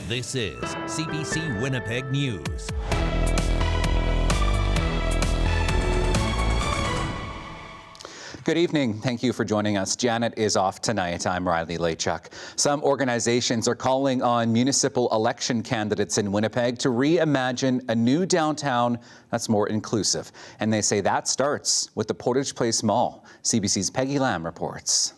This is CBC Winnipeg News. Good evening. Thank you for joining us. Janet is off tonight. I'm Laychuk. Some organizations are calling on municipal election candidates in Winnipeg to reimagine a new downtown that's more inclusive. And they say that starts with the Portage Place Mall. CBC's Peggy Lamb reports.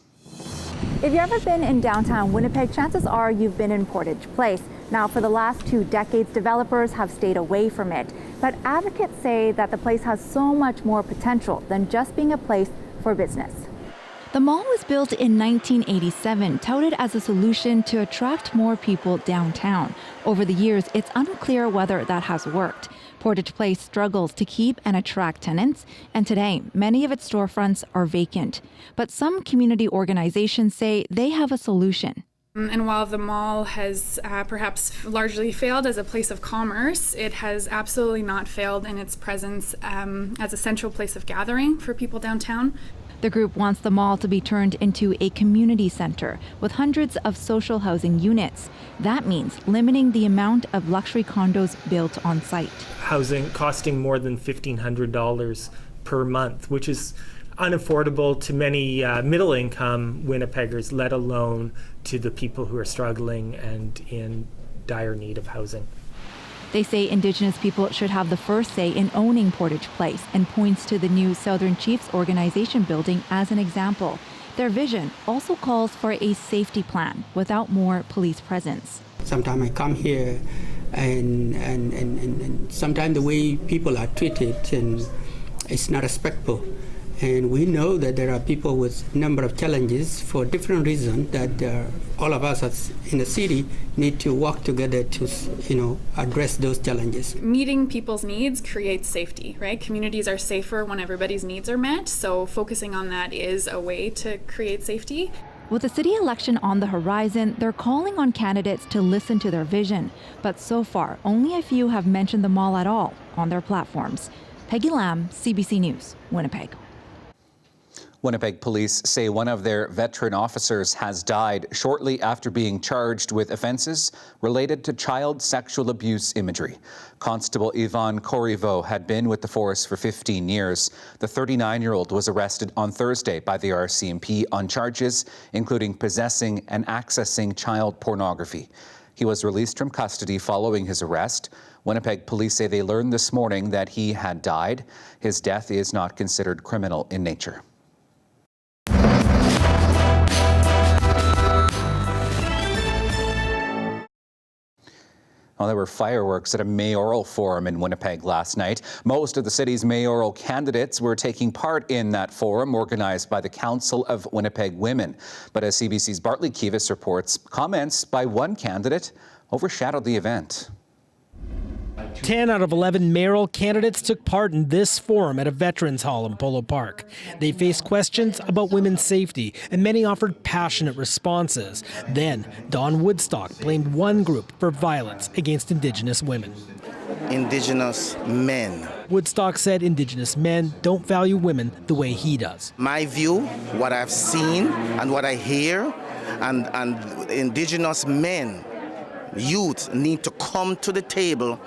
If you've ever been in downtown Winnipeg, chances are you've been in Portage Place. Now, for the last 2 decades, developers have stayed away from it. But advocates say that the place has so much more potential than just being a place for business. The mall was built in 1987, touted as a solution to attract more people downtown. Over the years, it's unclear whether that has worked. Portage Place struggles to keep and attract tenants, and today, many of its storefronts are vacant. But some community organizations say they have a solution. And while the mall has perhaps largely failed as a place of commerce, it has absolutely not failed in its presence as a central place of gathering for people downtown. The group wants the mall to be turned into a community center with hundreds of social housing units. That means limiting the amount of luxury condos built on site. Housing costing more than $1,500 per month, which is unaffordable to many middle-income Winnipeggers, let alone to the people who are struggling and in dire need of housing. They say Indigenous people should have the first say in owning Portage Place and points to the new Southern Chiefs Organization building as an example. Their vision also calls for a safety plan without more police presence. Sometimes I come here and sometimes the way people are treated and it's not respectful. And we know that there are people with a number of challenges for different reasons that all of us as in the city need to work together to, address those challenges. Meeting people's needs creates safety, right? Communities are safer when everybody's needs are met, so focusing on that is a way to create safety. With the city election on the horizon, they're calling on candidates to listen to their vision. But so far, only a few have mentioned the mall at all on their platforms. Peggy Lamb, CBC News, Winnipeg. Winnipeg police say one of their veteran officers has died shortly after being charged with offences related to child sexual abuse imagery. Constable Yvonne Corriveau had been with the force for 15 years. The 39-year-old was arrested on Thursday by the RCMP on charges including possessing and accessing child pornography. He was released from custody following his arrest. Winnipeg police say they learned this morning that he had died. His death is not considered criminal in nature. Well, there were fireworks at a mayoral forum in Winnipeg last night. Most of the city's mayoral candidates were taking part in that forum organized by the Council of Winnipeg Women. But as CBC's Bartley Kivas reports, comments by one candidate overshadowed the event. 10 out of 11 mayoral candidates took part in this forum at a veterans hall in Polo Park. They faced questions about women's safety, and many offered passionate responses. Then, Don Woodstock blamed one group for violence against Indigenous women. Indigenous men. Woodstock said Indigenous men don't value women the way he does. My view, what I've seen and what I hear, and Indigenous men, youth need to come to the table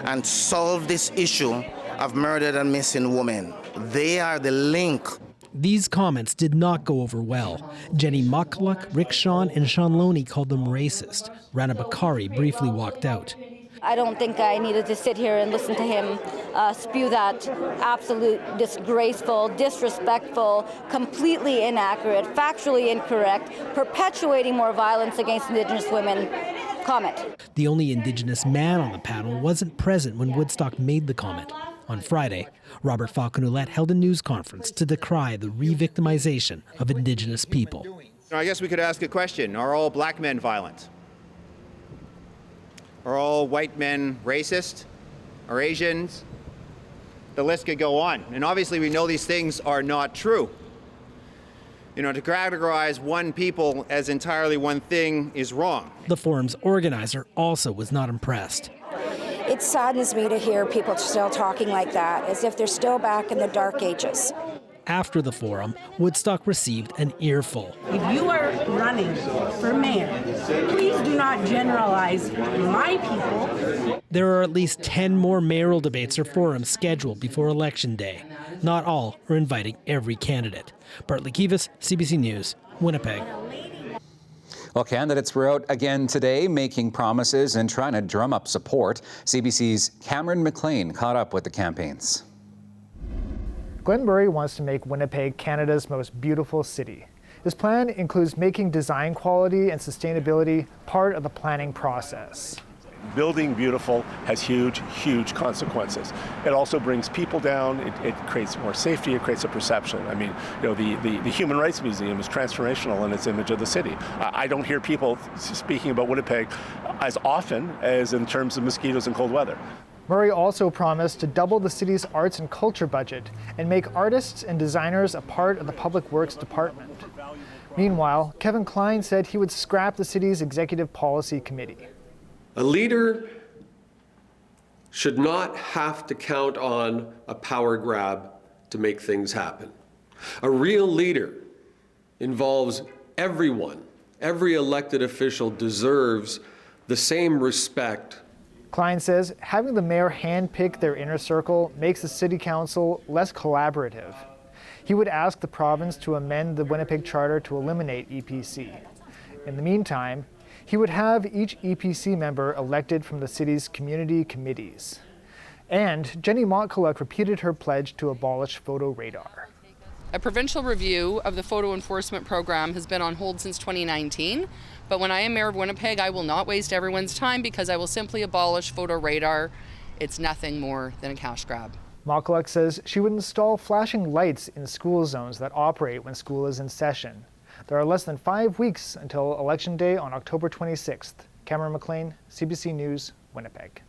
and solve this issue of murdered and missing women. They are the link. These comments did not go over well. Jenny Muckluck, Rick Shawn, and Sean Loney called them racist. Rana Bakari briefly walked out. I don't think I needed to sit here and listen to him spew that absolute disgraceful, disrespectful, completely inaccurate, factually incorrect, perpetuating more violence against Indigenous women comment. The only Indigenous man on the panel wasn't present when Woodstock made the comment. On Friday, Robert Falconer held a news conference to decry the re-victimization of Indigenous people. I guess we could ask a question. Are all black men violent? Are all white men racist? Are Asians? The list could go on. And obviously we know these things are not true. To categorize one people as entirely one thing is wrong. The forum's organizer also was not impressed. It saddens me to hear people still talking like that, as if they're still back in the dark ages. After the forum, Woodstock received an earful. If you are running for mayor, please do not generalize my people. There are at least 10 more mayoral debates or forums scheduled before Election Day. Not all are inviting every candidate. Bartley Kivas, CBC News, Winnipeg. Well, candidates were out again today making promises and trying to drum up support. CBC's Cameron McLean caught up with the campaigns. Glenn Murray wants to make Winnipeg Canada's most beautiful city. His plan includes making design quality and sustainability part of the planning process. Building beautiful has huge, huge consequences. It also brings people down, it creates more safety, it creates a perception. I mean, you know, the Human Rights Museum is transformational in its image of the city. I don't hear people speaking about Winnipeg as often as in terms of mosquitoes and cold weather. Murray also promised to double the city's arts and culture budget and make artists and designers a part of the Public Works Department. Meanwhile, Kevin Klein said he would scrap the city's Executive Policy Committee. A leader should not have to count on a power grab to make things happen. A real leader involves everyone. Every elected official deserves the same respect. Klein says having the mayor handpick their inner circle makes the city council less collaborative. He would ask the province to amend the Winnipeg Charter to eliminate EPC. In the meantime, he would have each EPC member elected from the city's community committees. And Jenny Mcdougall repeated her pledge to abolish photo radar. A provincial review of the photo enforcement program has been on hold since 2019, but when I am mayor of Winnipeg, I will not waste everyone's time because I will simply abolish photo radar. It's nothing more than a cash grab. Mcdougall says she would install flashing lights in school zones that operate when school is in session. There are less than 5 weeks until Election Day on October 26th. Cameron McLean, CBC News, Winnipeg.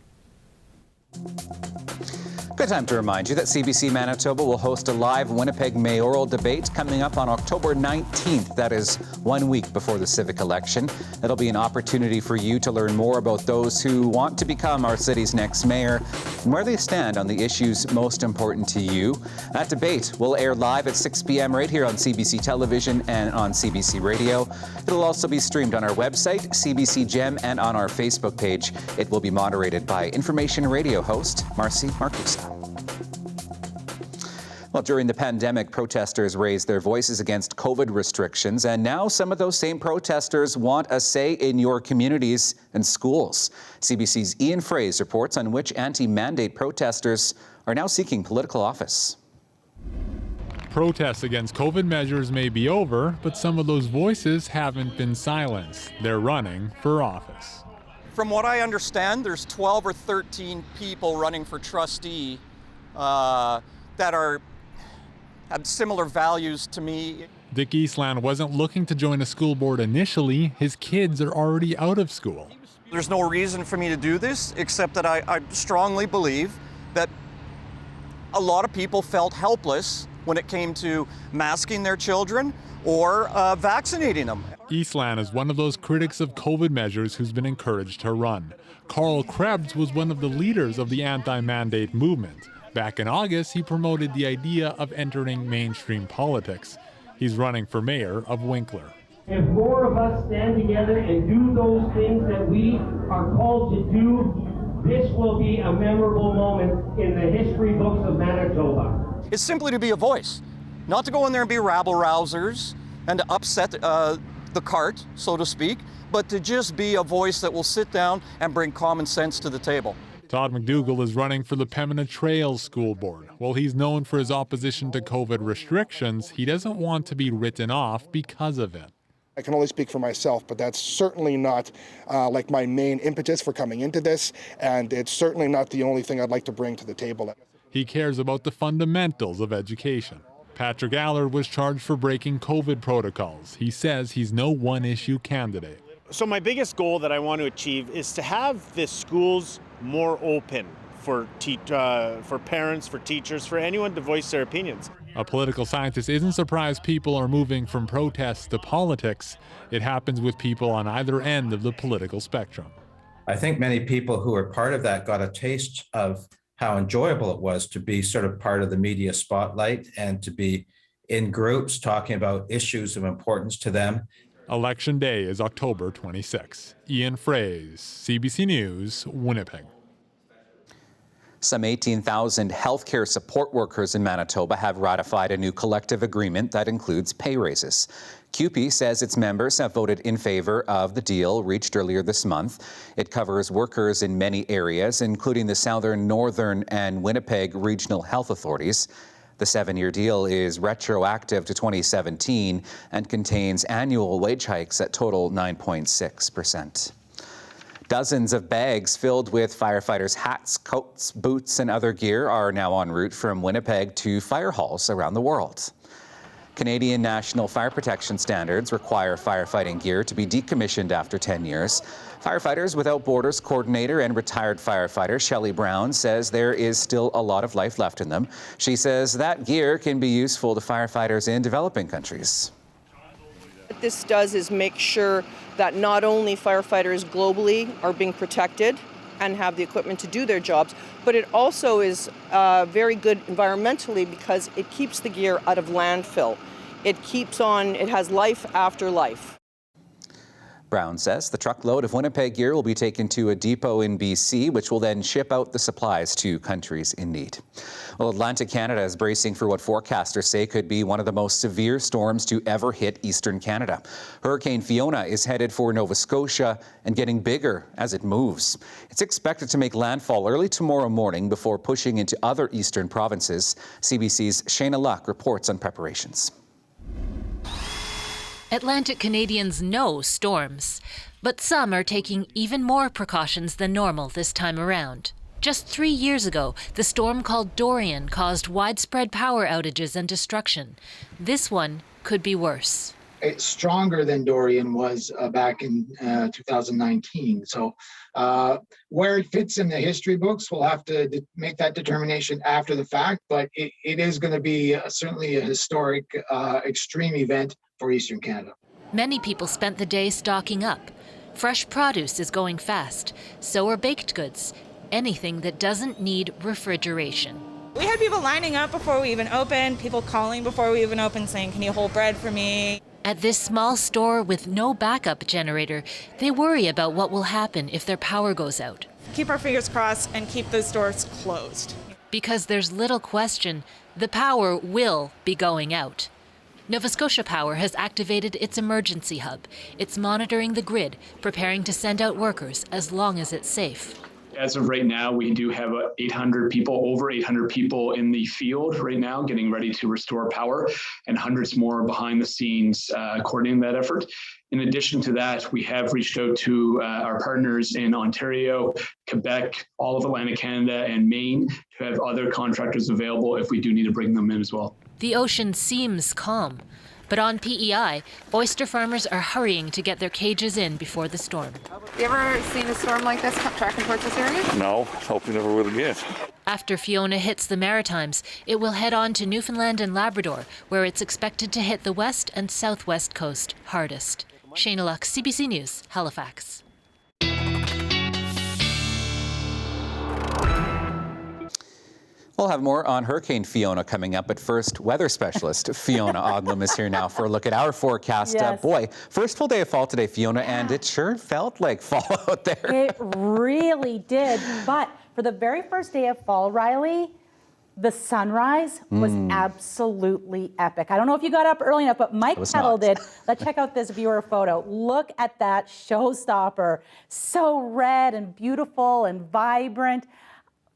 Good time to remind you that CBC Manitoba will host a live Winnipeg mayoral debate coming up on October 19th. That is 1 week before the civic election. It'll be an opportunity for you to learn more about those who want to become our city's next mayor and where they stand on the issues most important to you. That debate will air live at 6 p.m. right here on CBC Television and on CBC Radio. It'll also be streamed on our website, CBC Gem, and on our Facebook page. It will be moderated by Information Radio host Marcy Marcusa. Well, during the pandemic, protesters raised their voices against COVID restrictions, and now some of those same protesters want a say in your communities and schools. CBC's Ian Fraze reports on which anti-mandate protesters are now seeking political office. Protests against COVID measures may be over, but some of those voices haven't been silenced. They're running for office. From what I understand, there's 12 or 13 people running for trustee that have similar values to me. Dick Eastland wasn't looking to join a school board initially. His kids are already out of school. There's no reason for me to do this, except that I strongly believe that a lot of people felt helpless when it came to masking their children or vaccinating them. Eastland is one of those critics of COVID measures who's been encouraged to run. Carl Krebs was one of the leaders of the anti-mandate movement. Back in August, he promoted the idea of entering mainstream politics. He's running for mayor of Winkler. If more of us stand together and do those things that we are called to do, this will be a memorable moment in the history books of Manitoba. It's simply to be a voice, not to go in there and be rabble-rousers and to upset the cart, so to speak, but to just be a voice that will sit down and bring common sense to the table. Todd Mcdougall is running for the Pemina Trails School Board. While he's known for his opposition to COVID restrictions, he doesn't want to be written off because of it. I can only speak for myself, but that's certainly not like my main impetus for coming into this, and it's certainly not the only thing I'd like to bring to the table. He cares about the fundamentals of education. Patrick Allard was charged for breaking COVID protocols. He says he's no one-issue candidate. So my biggest goal that I want to achieve is to have the schools more open for parents, for teachers, for anyone to voice their opinions. A political scientist isn't surprised people are moving from protests to politics. It happens with people on either end of the political spectrum. I think many people who are part of that got a taste of how enjoyable it was to be sort of part of the media spotlight and to be in groups talking about issues of importance to them. Election Day is October 26. Ian Fraze, CBC News, Winnipeg. Some 18,000 healthcare support workers in Manitoba have ratified a new collective agreement that includes pay raises. CUPE says its members have voted in favor of the deal reached earlier this month. It covers workers in many areas, including the Southern, Northern, and Winnipeg regional health authorities. The 7-year deal is retroactive to 2017 and contains annual wage hikes that total 9.6%. Dozens of bags filled with firefighters' hats, coats, boots, and other gear are now en route from Winnipeg to fire halls around the world. Canadian national fire protection standards require firefighting gear to be decommissioned after 10 years. Firefighters Without Borders coordinator and retired firefighter Shelley Brown says there is still a lot of life left in them. She says that gear can be useful to firefighters in developing countries. What this does is make sure that not only firefighters globally are being protected and have the equipment to do their jobs, but it also is very good environmentally because it keeps the gear out of landfill. It has life after life. Brown says the truckload of Winnipeg gear will be taken to a depot in BC, which will then ship out the supplies to countries in need. Well, Atlantic Canada is bracing for what forecasters say could be one of the most severe storms to ever hit eastern Canada. Hurricane Fiona is headed for Nova Scotia and getting bigger as it moves. It's expected to make landfall early tomorrow morning before pushing into other eastern provinces. CBC's Shayna Luck reports on preparations. Atlantic Canadians know storms, but some are taking even more precautions than normal this time around. Just 3 years ago, the storm called Dorian caused widespread power outages and destruction. This one could be worse. It's stronger than Dorian was back in 2019. So where it fits in the history books, we'll have to make that determination after the fact, but it is going to be certainly a historic extreme event for Eastern Canada. Many people spent the day stocking up. Fresh produce is going fast, so are baked goods, anything that doesn't need refrigeration. We had people lining up before we even opened, people calling before we even opened saying, "Can you hold bread for me?" At this small store with no backup generator, they worry about what will happen if their power goes out. Keep our fingers crossed and keep those stores closed. Because there's little question, the power will be going out. Nova Scotia Power has activated its emergency hub. It's monitoring the grid, preparing to send out workers as long as it's safe. As of right now, we do have over 800 people in the field right now getting ready to restore power, and hundreds more behind the scenes coordinating that effort. In addition to that, we have reached out to our partners in Ontario, Quebec, all of Atlantic Canada, and Maine to have other contractors available if we do need to bring them in as well. The ocean seems calm, but on PEI, oyster farmers are hurrying to get their cages in before the storm. You ever seen a storm like this tracking towards this area? No, hope you never will again. After Fiona hits the Maritimes, it will head on to Newfoundland and Labrador, where it's expected to hit the west and southwest coast hardest. Shayna Luck, CBC News, Halifax. We'll have more on Hurricane Fiona coming up, but first, weather specialist Fiona Odlum is here now for a look at our forecast. Yes. Boy, first full day of fall today, Fiona, and it sure felt like fall out there. It really did, but for the very first day of fall, Riley, the sunrise was absolutely epic. I don't know if you got up early enough, but Mike Peddle did. Let's check out this viewer photo. Look at that showstopper. So red and beautiful and vibrant.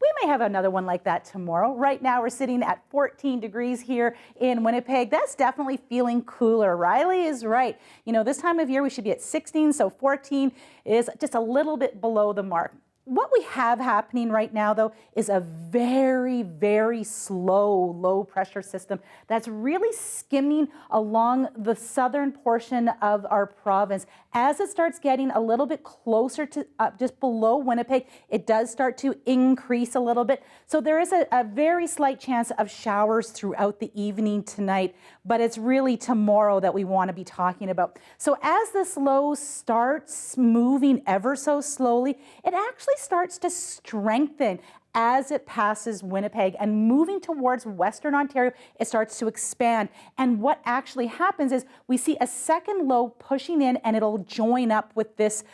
We may have another one like that tomorrow. Right now, we're sitting at 14 degrees here in Winnipeg. That's definitely feeling cooler. Riley is right. You know, this time of year, we should be at 16, so 14 is just a little bit below the mark. What we have happening right now, though, is a very, very slow, low-pressure system that's really skimming along the southern portion of our province. As it starts getting a little bit closer to just below Winnipeg, it does start to increase a little bit. So there is a very slight chance of showers throughout the evening tonight, but it's really tomorrow that we want to be talking about. So as this low starts moving ever so slowly, it actually actually starts to strengthen as it passes Winnipeg, and moving towards Western Ontario, it starts to expand. And what actually happens is we see a second low pushing in, and it'll join up with this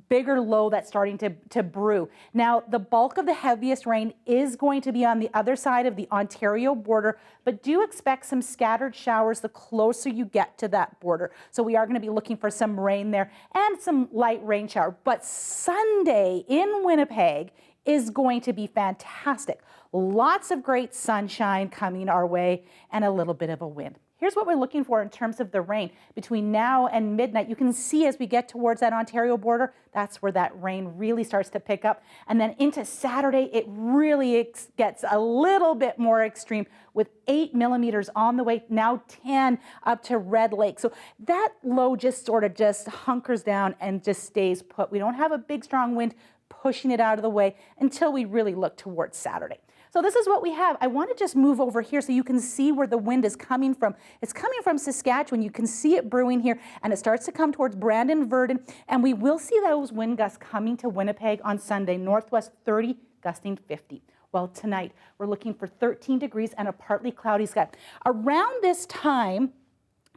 bigger low that's starting to brew. Now, the bulk of the heaviest rain is going to be on the other side of the Ontario border, but do expect some scattered showers the closer you get to that border. So we are going to be looking for some rain there and some light rain shower. But Sunday in Winnipeg is going to be fantastic. Lots of great sunshine coming our way and a little bit of a wind. Here's what we're looking for in terms of the rain. Between now and midnight, you can see as we get towards that Ontario border, that's where that rain really starts to pick up. And then into Saturday, it really gets a little bit more extreme with 8 millimeters on the way, now 10 up to Red Lake. So that low just sort of just hunkers down and just stays put. We don't have a big strong wind pushing it out of the way until we really look towards Saturday. So this is what we have. I want to just move over here so you can see where the wind is coming from. It's coming from Saskatchewan. You can see it brewing here, and it starts to come towards Brandon, Verdon, and we will see those wind gusts coming to Winnipeg on Sunday, northwest 30, gusting 50. Well, tonight we're looking for 13 degrees and a partly cloudy sky. Around this time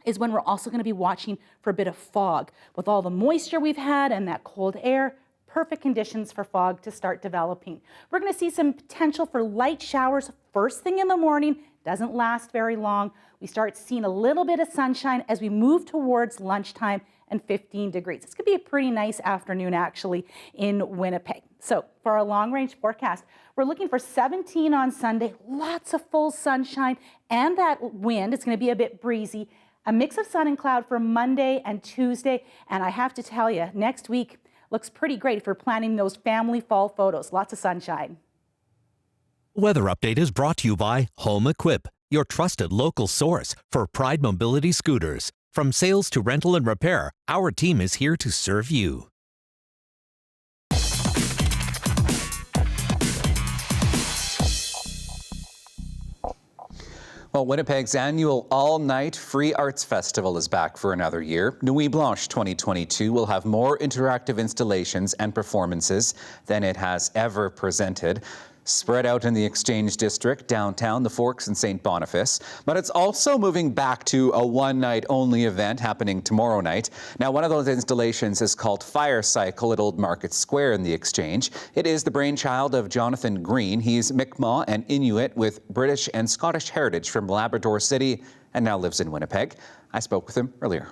is when we're also going to be watching for a bit of fog. With all the moisture we've had and that cold air, perfect conditions for fog to start developing. We're going to see some potential for light showers first thing in the morning. Doesn't last very long. We start seeing a little bit of sunshine as we move towards lunchtime and 15 degrees. It's going to be a pretty nice afternoon actually in Winnipeg. So for our long range forecast, we're looking for 17 on Sunday, lots of full sunshine and that wind. It's going to be a bit breezy. A mix of sun and cloud for Monday and Tuesday. And I have to tell you, next week, looks pretty great if you're planning those family fall photos. Lots of sunshine. Weather Update is brought to you by Home Equip, your trusted local source for Pride Mobility scooters. From sales to rental and repair, our team is here to serve you. Well, Winnipeg's annual all-night free arts festival is back for another year. Nuit Blanche 2022 will have more interactive installations and performances than it has ever presented. Spread out in the Exchange District, downtown, the Forks and St. Boniface. But it's also moving back to a one-night only event happening tomorrow night. Now, one of those installations is called Fire Cycle at Old Market Square in the Exchange. It is the brainchild of Jonathan Green. He's Mi'kmaq and Inuit with British and Scottish heritage from Labrador City and now lives in Winnipeg. I spoke with him earlier.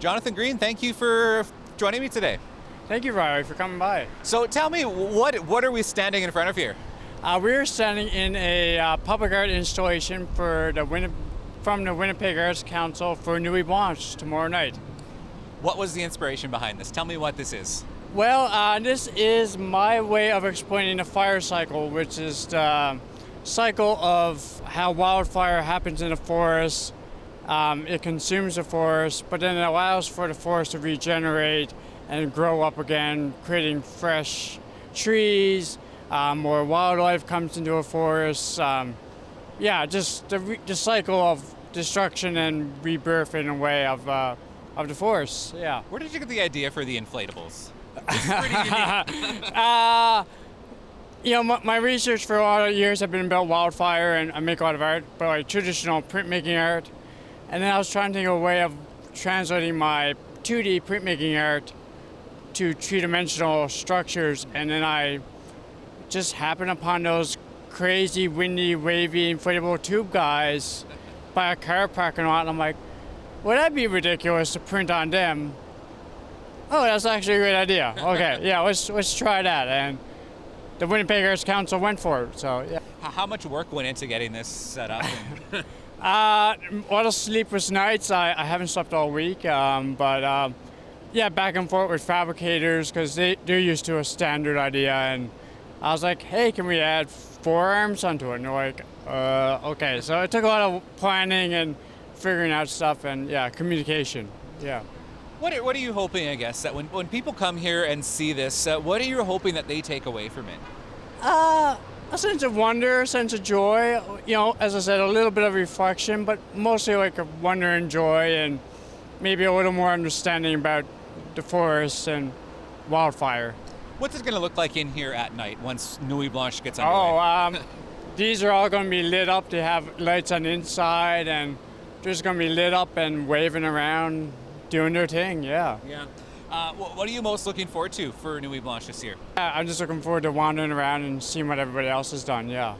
Jonathan Green, thank you for joining me today. Thank you, Riley, for coming by. So tell me, what are we standing in front of here? We're standing in a public art installation for from the Winnipeg Arts Council for Nuit Blanche tomorrow night. What was the inspiration behind this? Tell me what this is. Well, this is my way of explaining the fire cycle, which is the cycle of how wildfire happens in the forest. It consumes the forest, but then it allows for the forest to regenerate and grow up again, creating fresh trees, more wildlife comes into a forest. Just the cycle of destruction and rebirth in a way of the forest, yeah. Where did you get the idea for the inflatables? This is pretty unique. My research for a lot of years have been about wildfire, and I make a lot of art, but like traditional printmaking art. And then I was trying to think of a way of translating my 2D printmaking art to three-dimensional structures, and then I just happened upon those crazy, windy, wavy, inflatable tube guys by a car parking lot, and I'm like, would that be ridiculous to print on them? Oh, that's actually a great idea. Okay, yeah, let's try that. And the Winnipeg Arts Council went for it, so yeah. How much work went into getting this set up? A lot of sleepless nights. I haven't slept all week, but yeah, back and forth with fabricators because they're used to a standard idea, and I was like, hey, can we add forearms onto it? And they're like, okay. So it took a lot of planning and figuring out stuff and, yeah, communication, yeah. What are you hoping, I guess, that when people come here and see this, what are you hoping that they take away from it? A sense of wonder, a sense of joy, as I said, a little bit of reflection, but mostly like a wonder and joy, and maybe a little more understanding about the forest and wildfire. What's it going to look like in here at night once Nuit Blanche gets underway? These are all going to be lit up. They have lights on the inside, and just going to be lit up and waving around, doing their thing, yeah. Yeah. What are you most looking forward to for Nuit Blanche this year? I'm just looking forward to wandering around and seeing what everybody else has done, yeah.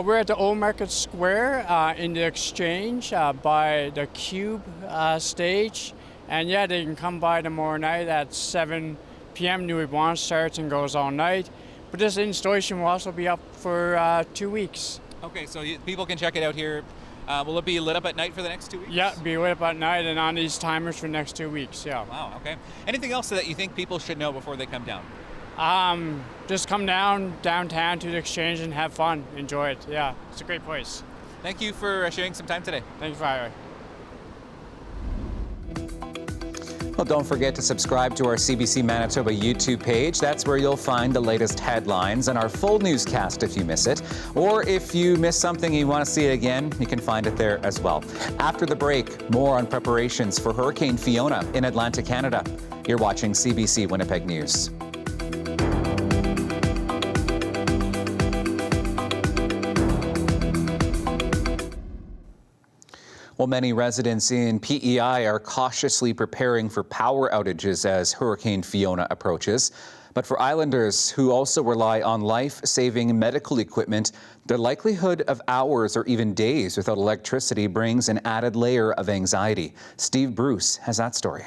We're at the Old Market Square in the Exchange by the Cube stage. And yeah, they can come by tomorrow night at 7 p.m. Nuit Blanche starts and goes all night. But this installation will also be up for 2 weeks. Okay, so people can check it out here. Will it be lit up at night for the next 2 weeks? Yeah, be lit up at night and on these timers for the next 2 weeks, yeah. Wow, okay. Anything else that you think people should know before they come down? Just come downtown to the Exchange and have fun. Enjoy it, yeah. It's a great place. Thank you for sharing some time today. Thank you for having me. Well, don't forget to subscribe to our CBC Manitoba YouTube page. That's where you'll find the latest headlines and our full newscast if you miss it. Or if you miss something and you want to see it again, you can find it there as well. After the break, more on preparations for Hurricane Fiona in Atlantic Canada. You're watching CBC Winnipeg News. Well, many residents in PEI are cautiously preparing for power outages as Hurricane Fiona approaches. But for islanders who also rely on life-saving medical equipment, the likelihood of hours or even days without electricity brings an added layer of anxiety. Steve Bruce has that story.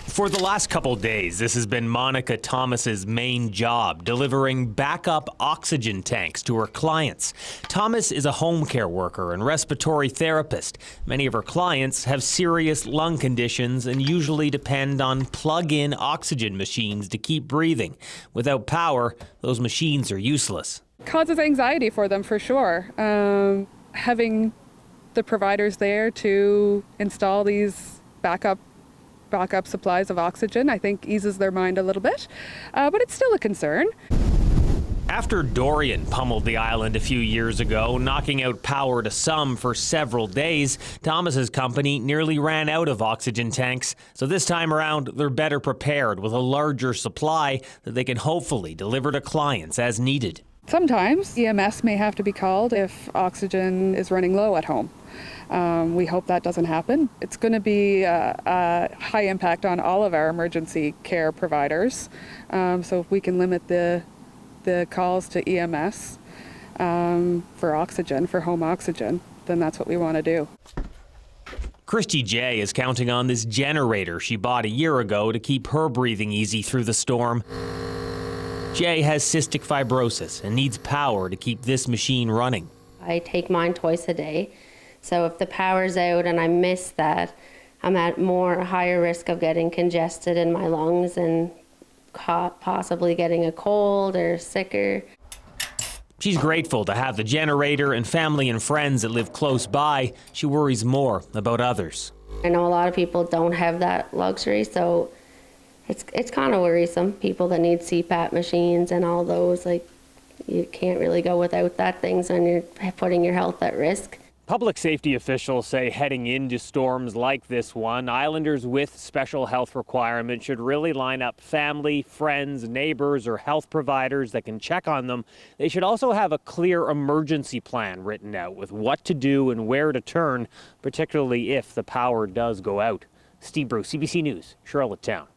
For the last couple days, this has been Monica Thomas's main job, delivering backup oxygen tanks to her clients. Thomas is a home care worker and respiratory therapist. Many of her clients have serious lung conditions and usually depend on plug-in oxygen machines to keep breathing. Without power, those machines are useless. Causes anxiety for them for sure. Having the providers there to install these backup supplies of oxygen, I think eases their mind a little bit, but it's still a concern. After Dorian pummeled the island a few years ago, knocking out power to some for several days, Thomas's company nearly ran out of oxygen tanks. So this time around, they're better prepared with a larger supply that they can hopefully deliver to clients as needed. Sometimes EMS may have to be called if oxygen is running low at home. We hope that doesn't happen. It's going to be a high impact on all of our emergency care providers. So if we can limit the calls to EMS for oxygen, for home oxygen, then that's what we want to do. Christy J is counting on this generator she bought a year ago to keep her breathing easy through the storm. Jay has cystic fibrosis and needs power to keep this machine running. I take mine twice a day. So if the power's out and I miss that, I'm at higher risk of getting congested in my lungs and possibly getting a cold or sicker. She's grateful to have the generator and family and friends that live close by. She worries more about others. I know a lot of people don't have that luxury, so it's kind of worrisome. People that need CPAP machines and all those, like, you can't really go without that things and you're putting your health at risk. Public safety officials say heading into storms like this one, islanders with special health requirements should really line up family, friends, neighbors, or health providers that can check on them. They should also have a clear emergency plan written out with what to do and where to turn, particularly if the power does go out. Steve Bruce, CBC News, Charlottetown.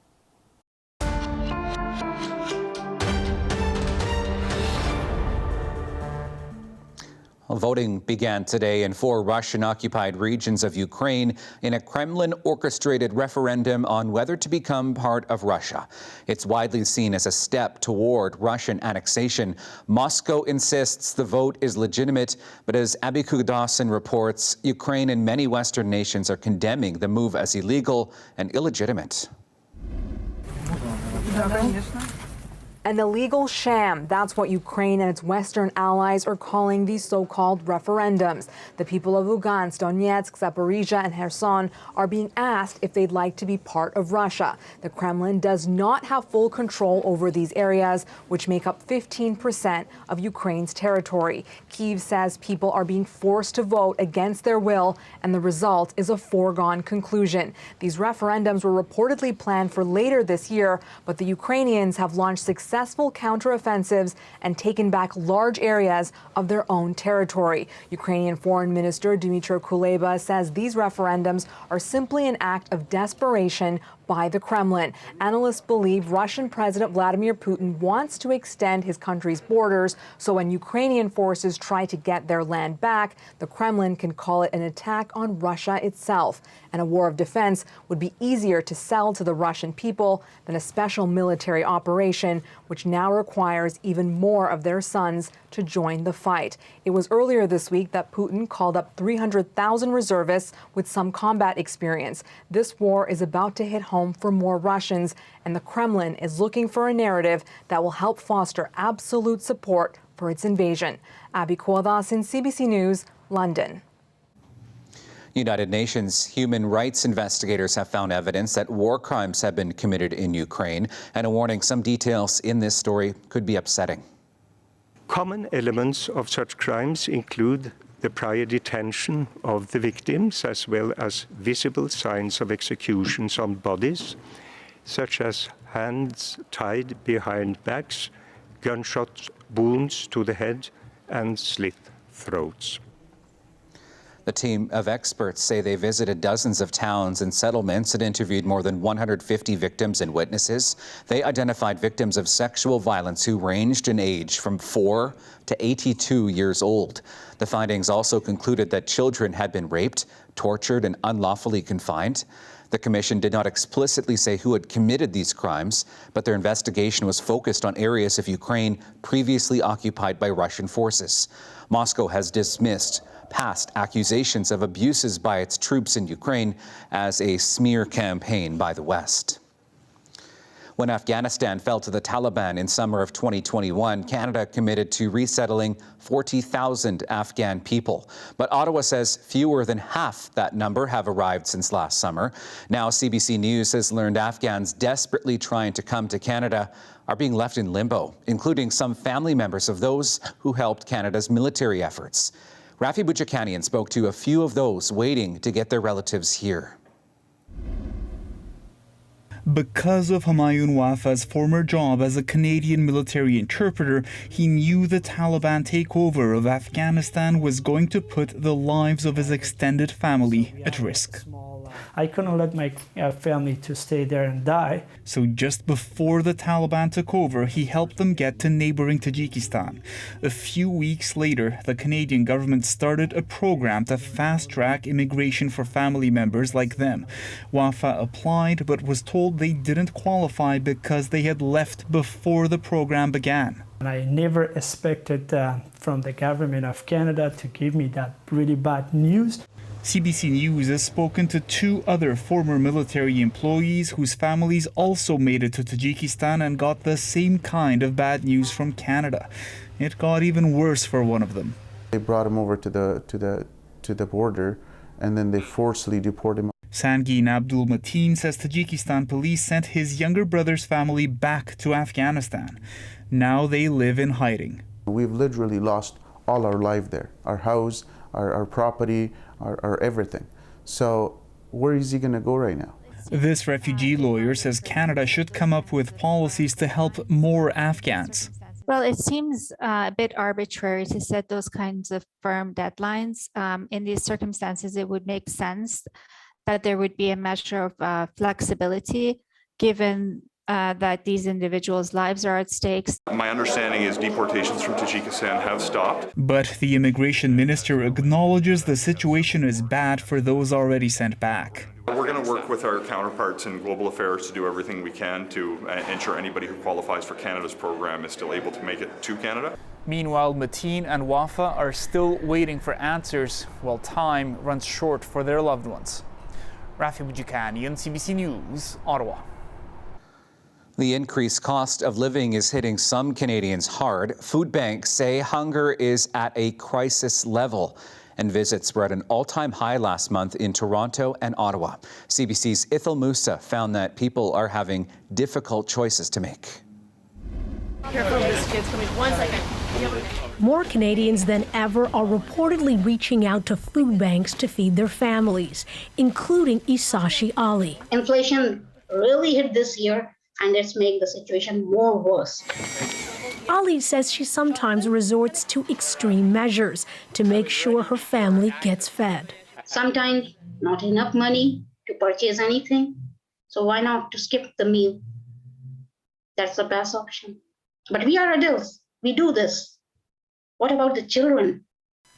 Voting began today in 4 Russian-occupied regions of Ukraine in a Kremlin-orchestrated referendum on whether to become part of Russia. It's widely seen as a step toward Russian annexation. Moscow insists the vote is legitimate, but as Abiku Dawson reports, Ukraine and many Western nations are condemning the move as illegal and illegitimate. An illegal sham. That's what Ukraine and its Western allies are calling these so-called referendums. The people of Lugansk, Donetsk, Zaporizhia, and Kherson are being asked if they'd like to be part of Russia. The Kremlin does not have full control over these areas, which make up 15% of Ukraine's territory. Kyiv says people are being forced to vote against their will, and the result is a foregone conclusion. These referendums were reportedly planned for later this year, but the Ukrainians have launched successful counteroffensives and taken back large areas of their own territory. Ukrainian Foreign Minister Dmytro Kuleba says these referendums are simply an act of desperation by the Kremlin. Analysts believe Russian President Vladimir Putin wants to extend his country's borders, so when Ukrainian forces try to get their land back, the Kremlin can call it an attack on Russia itself. And a war of defense would be easier to sell to the Russian people than a special military operation, which now requires even more of their sons to join the fight. It was earlier this week that Putin called up 300,000 reservists with some combat experience. This war is about to hit home for more Russians, and the Kremlin is looking for a narrative that will help foster absolute support for its invasion. Abby Kuadas in CBC News, London. United Nations human rights investigators have found evidence that war crimes have been committed in Ukraine, and a warning, some details in this story could be upsetting. Common elements of such crimes include the prior detention of the victims, as well as visible signs of executions on bodies, such as hands tied behind backs, gunshot wounds to the head, and slit throats. The team of experts say they visited dozens of towns and settlements and interviewed more than 150 victims and witnesses. They identified victims of sexual violence who ranged in age from 4 to 82 years old. The findings also concluded that children had been raped, tortured, and unlawfully confined. The commission did not explicitly say who had committed these crimes, but their investigation was focused on areas of Ukraine previously occupied by Russian forces. Moscow has dismissed past accusations of abuses by its troops in Ukraine as a smear campaign by the West. When Afghanistan fell to the Taliban in summer of 2021, Canada committed to resettling 40,000 Afghan people. But Ottawa says fewer than half that number have arrived since last summer. Now CBC News has learned Afghans desperately trying to come to Canada are being left in limbo, including some family members of those who helped Canada's military efforts. Rafi Bouchakanian spoke to a few of those waiting to get their relatives here. Because of Humayun Wafa's former job as a Canadian military interpreter, he knew the Taliban takeover of Afghanistan was going to put the lives of his extended family at risk. I couldn't let my family to stay there and die. So just before the Taliban took over, he helped them get to neighboring Tajikistan. A few weeks later, the Canadian government started a program to fast-track immigration for family members like them. Wafa applied but was told they didn't qualify because they had left before the program began. And I never expected from the government of Canada to give me that really bad news. CBC News has spoken to two other former military employees whose families also made it to Tajikistan and got the same kind of bad news from Canada. It got even worse for one of them. They brought him over to the border, and then they forcibly deported him. Sangin Abdul Mateen says Tajikistan police sent his younger brother's family back to Afghanistan. Now they live in hiding. We've literally lost all our life there, our house, our property, our everything. So where is he going to go right now? This refugee lawyer says Canada should come up with policies to help more Afghans. Well, it seems a bit arbitrary to set those kinds of firm deadlines. In these circumstances, it would make sense that there would be a measure of flexibility given that these individuals' lives are at stake. My understanding is deportations from Tajikistan have stopped. But the immigration minister acknowledges the situation is bad for those already sent back. We're going to work with our counterparts in global affairs to do everything we can to ensure anybody who qualifies for Canada's program is still able to make it to Canada. Meanwhile, Mateen and Wafa are still waiting for answers while time runs short for their loved ones. Rafi Bouchakanian, CBC News, Ottawa. The increased cost of living is hitting some Canadians hard. Food banks say hunger is at a crisis level, and visits were at an all-time high last month in Toronto and Ottawa. CBC's Ithel Musa found that people are having difficult choices to make. Careful, this kid's coming. 1 second. More Canadians than ever are reportedly reaching out to food banks to feed their families, including Isashi Ali. Inflation really hit this year, and it's making the situation more worse. Ali says she sometimes resorts to extreme measures to make sure her family gets fed. Sometimes not enough money to purchase anything, so why not to skip the meal? That's the best option. But we are adults, we do this. What about the children?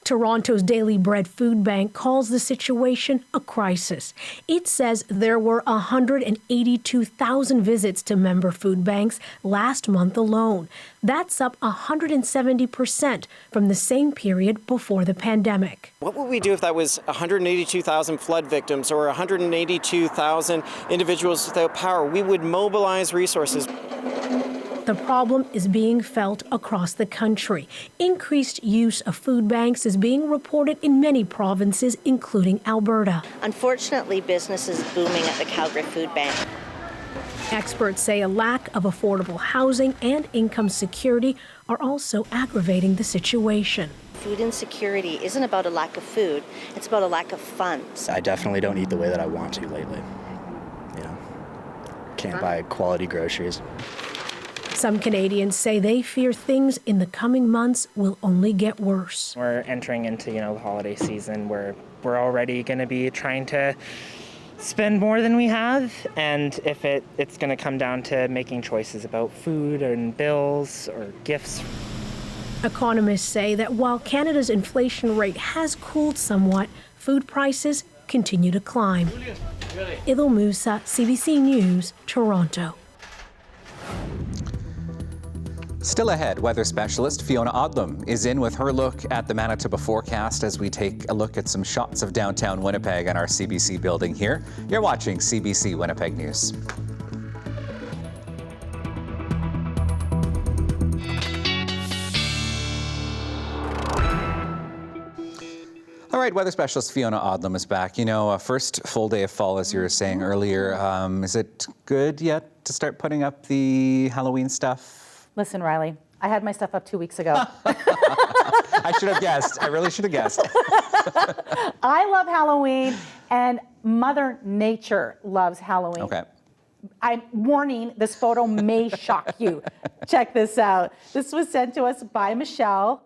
Toronto's Daily Bread Food Bank calls the situation a crisis. It says there were 182,000 visits to member food banks last month alone. That's up 170% from the same period before the pandemic. What would we do if that was 182,000 flood victims or 182,000 individuals without power? We would mobilize resources. The problem is being felt across the country. Increased use of food banks is being reported in many provinces, including Alberta. Unfortunately, business is booming at the Calgary Food Bank. Experts say a lack of affordable housing and income security are also aggravating the situation. Food insecurity isn't about a lack of food, it's about a lack of funds. I definitely don't eat the way that I want to lately. You know, can't buy quality groceries. Some Canadians say they fear things in the coming months will only get worse. We're entering into, the holiday season where we're already going to be trying to spend more than we have, and if it's going to come down to making choices about food and bills or gifts. Economists say that while Canada's inflation rate has cooled somewhat, food prices continue to climb. Ithel Musa, CBC News, Toronto. Still ahead, weather specialist Fiona Odlum is in with her look at the Manitoba forecast as we take a look at some shots of downtown Winnipeg and our CBC building here. You're watching CBC Winnipeg News. All right, weather specialist Fiona Odlum is back. First full day of fall, as you were saying earlier. Is it good yet to start putting up the Halloween stuff? Listen, Riley, I had my stuff up 2 weeks ago. I should have guessed. I really should have guessed. I love Halloween, and Mother Nature loves Halloween. Okay. I'm warning, this photo may shock you. Check this out. This was sent to us by Michelle,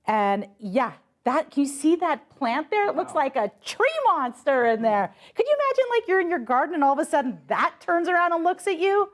and yeah, can you see that plant there? It looks like a tree monster in there. Could you imagine like you're in your garden and all of a sudden that turns around and looks at you?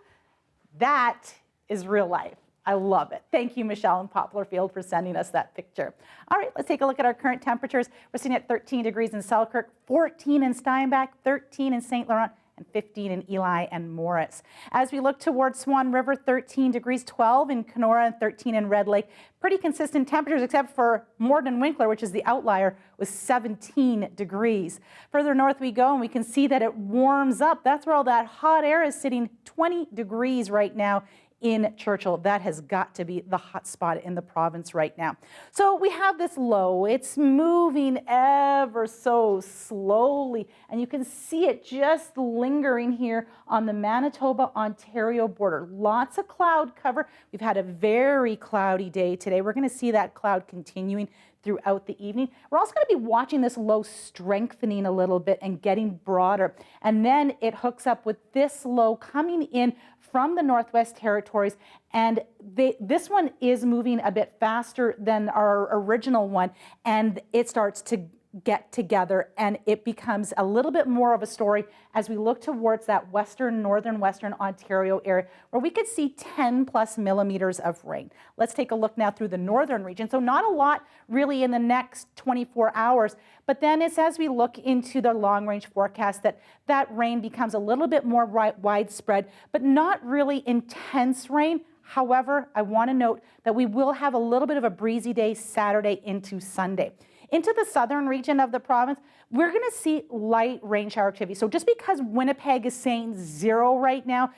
That is real life. I love it. Thank you, Michelle in Poplar Field, for sending us that picture. All right, let's take a look at our current temperatures. We're sitting at 13 degrees in Selkirk, 14 in Steinbach, 13 in St. Laurent, and 15 in Eli and Morris. As we look towards Swan River, 13 degrees, 12 in Kenora, and 13 in Red Lake. Pretty consistent temperatures, except for Morden Winkler, which is the outlier, with 17 degrees. Further north we go, and we can see that it warms up. That's where all that hot air is sitting, 20 degrees right now in Churchill. That has got to be the hot spot in the province right now. So we have this low. It's moving ever so slowly, and you can see it just lingering here on the Manitoba-Ontario border. Lots of cloud cover. We've had a very cloudy day today. We're going to see that cloud continuing throughout the evening. We're also going to be watching this low strengthening a little bit and getting broader. And then it hooks up with this low coming in from the Northwest Territories, and this one is moving a bit faster than our original one, and it starts to get together, and it becomes a little bit more of a story as we look towards that northern Western Ontario area, where we could see 10+ millimeters of rain. Let's take a look now through the northern region. So not a lot really in the next 24 hours, but then it's as we look into the long-range forecast that rain becomes a little bit more widespread, but not really intense rain. However, I want to note that we will have a little bit of a breezy day Saturday into Sunday. Into the southern region of the province, we're going to see light rain shower activity. So just because Winnipeg is saying 0 right now,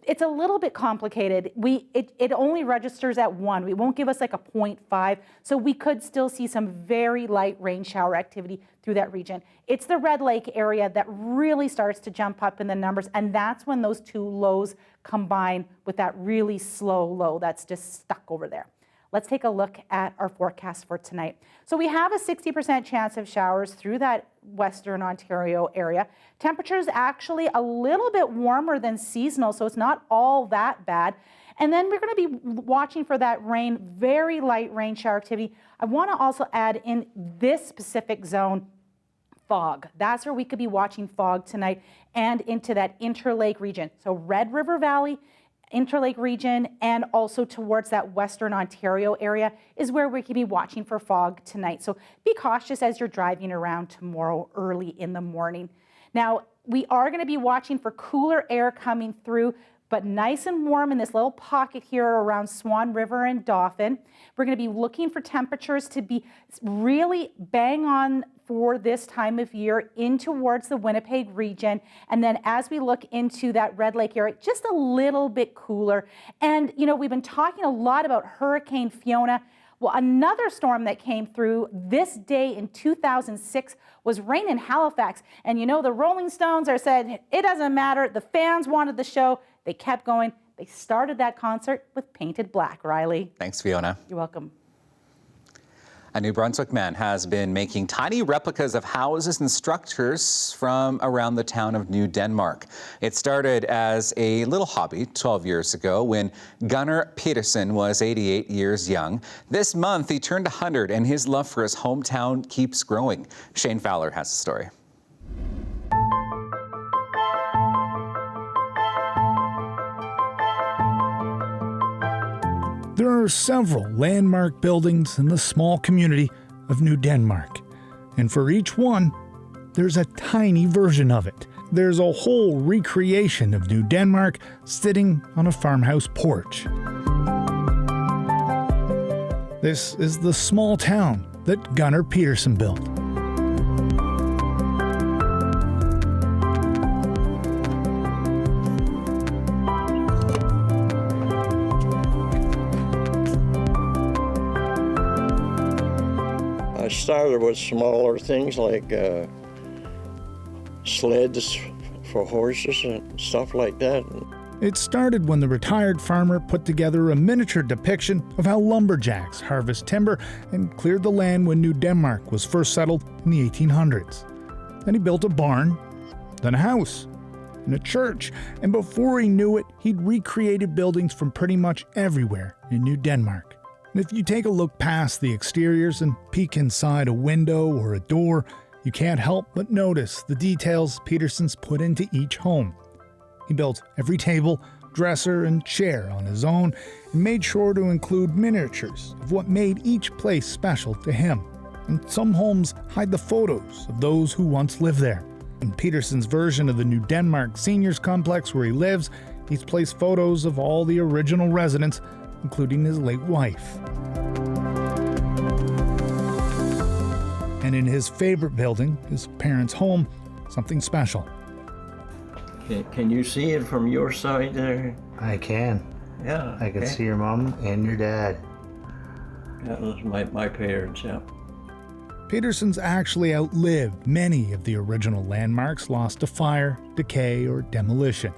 it's a little bit complicated. It only registers at 1. It won't give us like a 0.5, so we could still see some very light rain shower activity through that region. It's the Red Lake area that really starts to jump up in the numbers, and that's when those two lows combine with that really slow low that's just stuck over there. Let's take a look at our forecast for tonight. So we have a 60% chance of showers through that Western Ontario area. Temperatures actually a little bit warmer than seasonal, so it's not all that bad. And then we're going to be watching for that rain, very light rain shower activity. I want to also add in this specific zone, fog. That's where we could be watching fog tonight and into that Interlake region. So Red River Valley, Interlake region, and also towards that Western Ontario area is where we could be watching for fog tonight. So be cautious as you're driving around tomorrow early in the morning. Now, we are going to be watching for cooler air coming through, but nice and warm in this little pocket here around Swan River and Dauphin. We're going to be looking for temperatures to be really bang on for this time of year in towards the Winnipeg region. And then as we look into that Red Lake area, just a little bit cooler. And, you know, we've been talking a lot about Hurricane Fiona. Well, another storm that came through this day in 2006 was rain in Halifax. And, you know, the Rolling Stones are said, it doesn't matter. The fans wanted the show. They kept going. They started that concert with Painted Black, Riley. Thanks, Fiona. You're welcome. A New Brunswick man has been making tiny replicas of houses and structures from around the town of New Denmark. It started as a little hobby 12 years ago when Gunnar Peterson was 88 years young. This month, he turned 100, and his love for his hometown keeps growing. Shane Fowler has the story. There are several landmark buildings in the small community of New Denmark, and for each one, there's a tiny version of it. There's a whole recreation of New Denmark sitting on a farmhouse porch. This is the small town that Gunnar Peterson built. I started with smaller things like sleds for horses and stuff like that. It started when the retired farmer put together a miniature depiction of how lumberjacks harvest timber and cleared the land when New Denmark was first settled in the 1800s. Then he built a barn, then a house, and a church, and before he knew it, he'd recreated buildings from pretty much everywhere in New Denmark. And if you take a look past the exteriors and peek inside a window or a door, you can't help but notice the details Peterson's put into each home. He built every table, dresser, and chair on his own and made sure to include miniatures of what made each place special to him. And some homes hide the photos of those who once lived there. In Peterson's version of the New Denmark Seniors Complex where he lives, he's placed photos of all the original residents, including his late wife. And in his favorite building, his parents' home, something special. Can you see it from your side there? I can. Yeah. I can see your mom and your dad. That was my parents, yeah. Peterson's actually outlived many of the original landmarks lost to fire, decay, or demolition.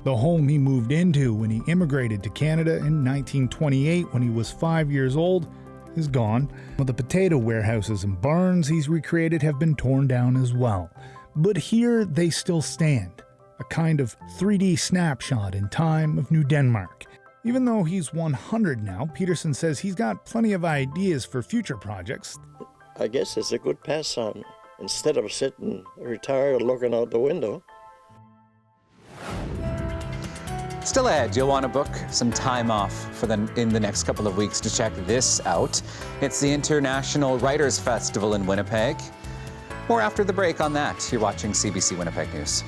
The home he moved into when he immigrated to Canada in 1928 when he was 5 years old is gone. Well, the potato warehouses and barns he's recreated have been torn down as well. But here they still stand, a kind of 3D snapshot in time of New Denmark. Even though he's 100 now, Peterson says he's got plenty of ideas for future projects. I guess it's a good pastime instead of sitting retired looking out the window. Still ahead, you'll want to book some time off in the next couple of weeks to check this out. It's the International Writers Festival in Winnipeg. More after the break on that. You're watching CBC Winnipeg News.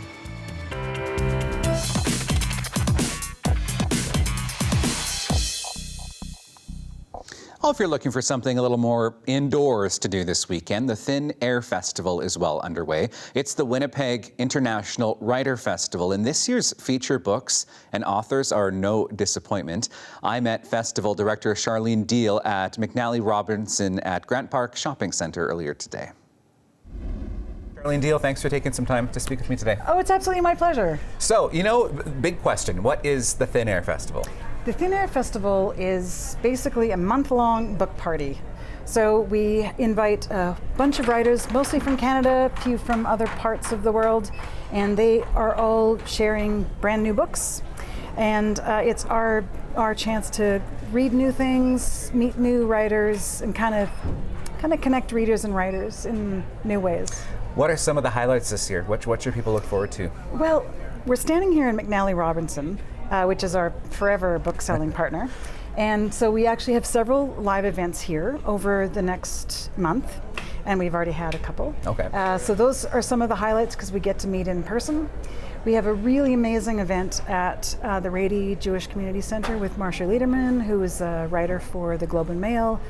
Well, if you're looking for something a little more indoors to do this weekend, the Thin Air Festival is well underway. It's the Winnipeg International Writer Festival, and this year's feature books and authors are no disappointment. I met festival director Charlene Deal at McNally Robinson at Grant Park Shopping Centre earlier today. Charlene Deal, thanks for taking some time to speak with me today. Oh, it's absolutely my pleasure. So, big question. What is the Thin Air Festival? The Thin Air Festival is basically a month-long book party. So we invite a bunch of writers, mostly from Canada, a few from other parts of the world, and they are all sharing brand new books. And it's our chance to read new things, meet new writers, and kind of connect readers and writers in new ways. What are some of the highlights this year? What should people look forward to? Well, we're standing here in McNally Robinson, which is our forever book-selling partner. And so we actually have several live events here over the next month, and we've already had a couple. Okay. So those are some of the highlights because we get to meet in person. We have a really amazing event at the Rady Jewish Community Center with Marcia Liederman, who is a writer for the Globe and Mail,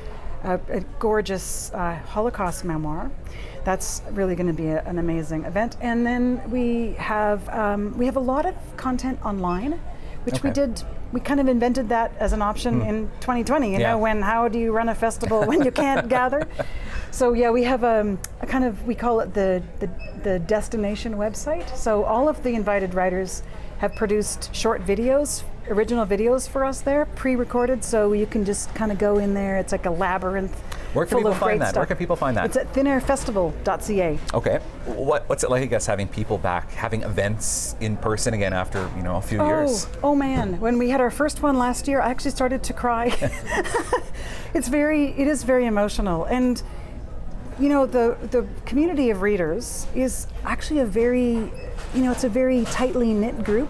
a gorgeous Holocaust memoir. That's really going to be an amazing event. And then we have a lot of content online, which we kind of invented that as an option in 2020, how do you run a festival when you can't gather? So yeah, we have we call it the destination website. So all of the invited writers have produced short videos, original videos for us there, pre-recorded, so you can just kind of go in there. It's like a labyrinth. Where can people find that? Stuff. Where can people find that? It's at thinairfestival.ca. Okay. What's it like, I guess, having people back, having events in person again after, a few years? Oh man, when we had our first one last year, I actually started to cry. It is very emotional. And the community of readers is actually a very tightly knit group.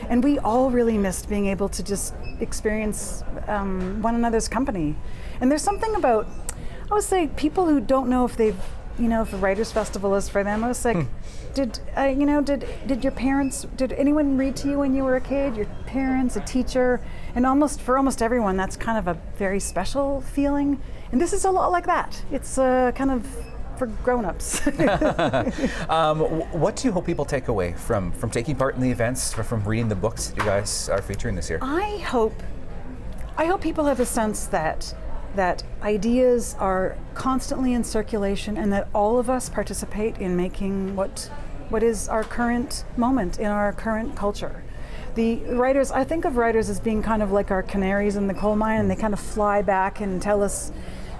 And we all really missed being able to just experience one another's company. And there's something about, I would say, people who don't know if if the Writers' Festival is for them. I was like, did anyone read to you when you were a kid? Your parents, a teacher? And for almost everyone, that's kind of a very special feeling. And this is a lot like that. It's kind of for grown-ups. What do you hope people take away from taking part in the events, from reading the books that you guys are featuring this year? I hope people have a sense that ideas are constantly in circulation and that all of us participate in making what is our current moment in our current culture. The writers, I think of writers as being kind of like our canaries in the coal mine, and they kind of fly back and tell us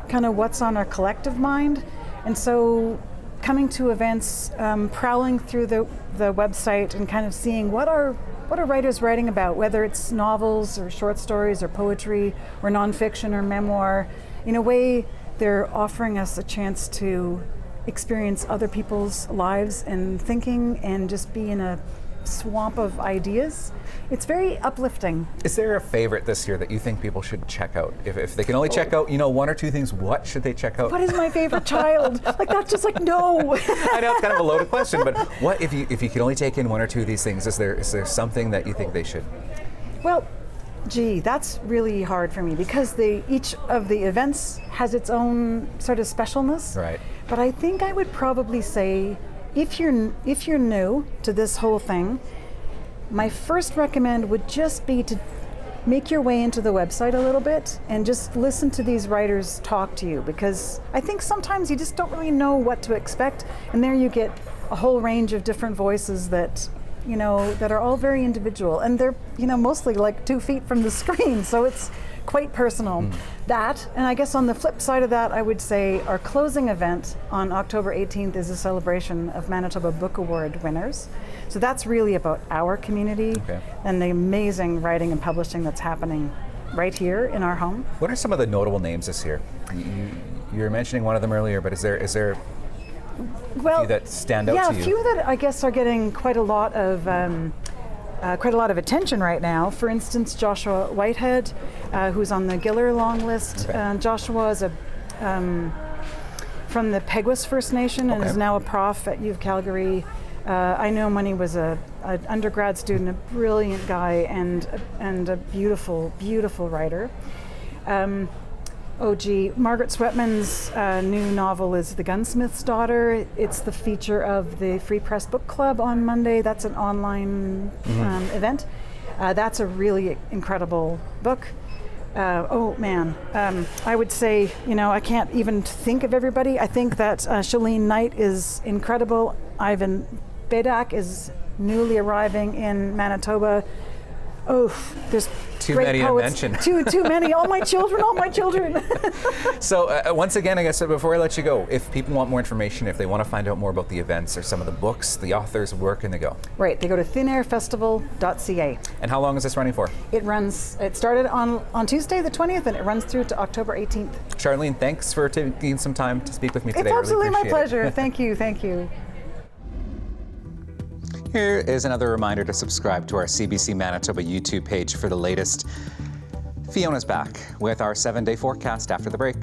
kind of what's on our collective mind. And so coming to events, prowling through the website and kind of seeing what are writers writing about, whether it's novels or short stories or poetry or nonfiction or memoir. In a way, they're offering us a chance to experience other people's lives and thinking and just be in a swamp of ideas. It's very uplifting. Is there a favorite this year that you think people should check out? If they can only check out, one or two things, what should they check out? What is my favorite child? That's just no. I know it's kind of a loaded question, but what if you could only take in one or two of these things? Is there something that you think they should? Well, that's really hard for me because each of the events has its own sort of specialness. Right. But I think I would probably say, if you're new to this whole thing, my first recommend would just be to make your way into the website a little bit and just listen to these writers talk to you, because I think sometimes you just don't really know what to expect, and there you get a whole range of different voices that are all very individual, and they're mostly like 2 feet from the screen, so it's quite personal. That, and I guess on the flip side of that, I would say our closing event on October 18th is a celebration of Manitoba Book Award winners. So that's really about our community and the amazing writing and publishing that's happening right here in our home. What are some of the notable names this year? You were mentioning one of them earlier, but is there a few that stand out to you? Yeah, a few that I guess are getting quite a lot of attention right now. For instance, Joshua Whitehead, who's on the Giller long list. Joshua is from the Peguis First Nation and is now a prof at U of Calgary. I know him when he was an undergrad student, a brilliant guy and a beautiful, beautiful writer. Oh, gee. Margaret Sweatman's new novel is The Gunsmith's Daughter. It's the feature of the Free Press Book Club on Monday. That's an online event. That's a really incredible book. Oh, man. I would say, I can't even think of everybody. I think that Shalene Knight is incredible. Ivan Bedak is newly arriving in Manitoba. Oh, there's too great many poets. to mention. Too many. All my children. So once again, I guess before I let you go, if people want more information, if they want to find out more about the events or some of the books, the authors, where can they go? Right, they go to thinairfestival.ca. And how long is this running for? It started on Tuesday the 20th and it runs through to October 18th. Charlene, thanks for taking some time to speak with me today. It's absolutely really my pleasure. Thank you. Here is another reminder to subscribe to our CBC Manitoba YouTube page for the latest. Fiona's back with our 7-day forecast after the break.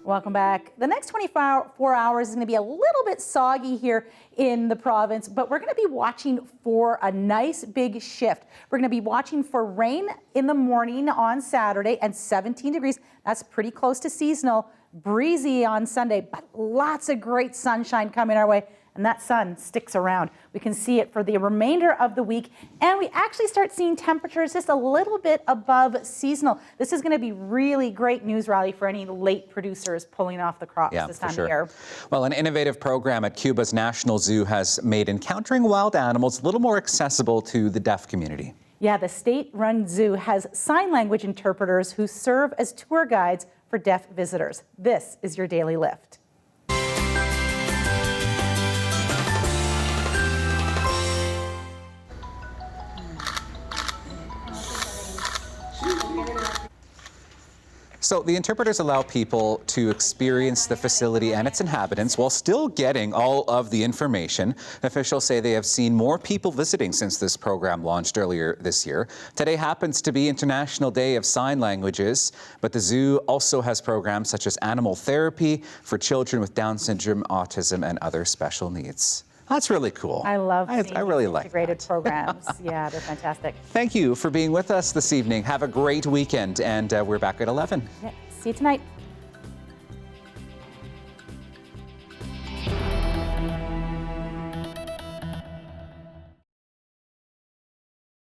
Welcome back. The next 24 hours is going to be a little bit soggy here in the province, but we're going to be watching for a nice big shift. We're going to be watching for rain in the morning on Saturday and 17 degrees. That's pretty close to seasonal. Breezy on Sunday, but lots of great sunshine coming our way. And that sun sticks around. We can see it for the remainder of the week. And we actually start seeing temperatures just a little bit above seasonal. This is going to be really great news, Riley, for any late producers pulling off the crops this time of year. Well, an innovative program at Cuba's National Zoo has made encountering wild animals a little more accessible to the deaf community. Yeah, the state-run zoo has sign language interpreters who serve as tour guides for deaf visitors. This is your Daily Lift. So the interpreters allow people to experience the facility and its inhabitants while still getting all of the information. Officials say they have seen more people visiting since this program launched earlier this year. Today happens to be International Day of Sign Languages, but the zoo also has programs such as animal therapy for children with Down syndrome, autism, and other special needs. That's really cool. I love I really like integrated programs. Yeah, they're fantastic. Thank you for being with us this evening. Have a great weekend, and we're back at 11. Yeah, see you tonight.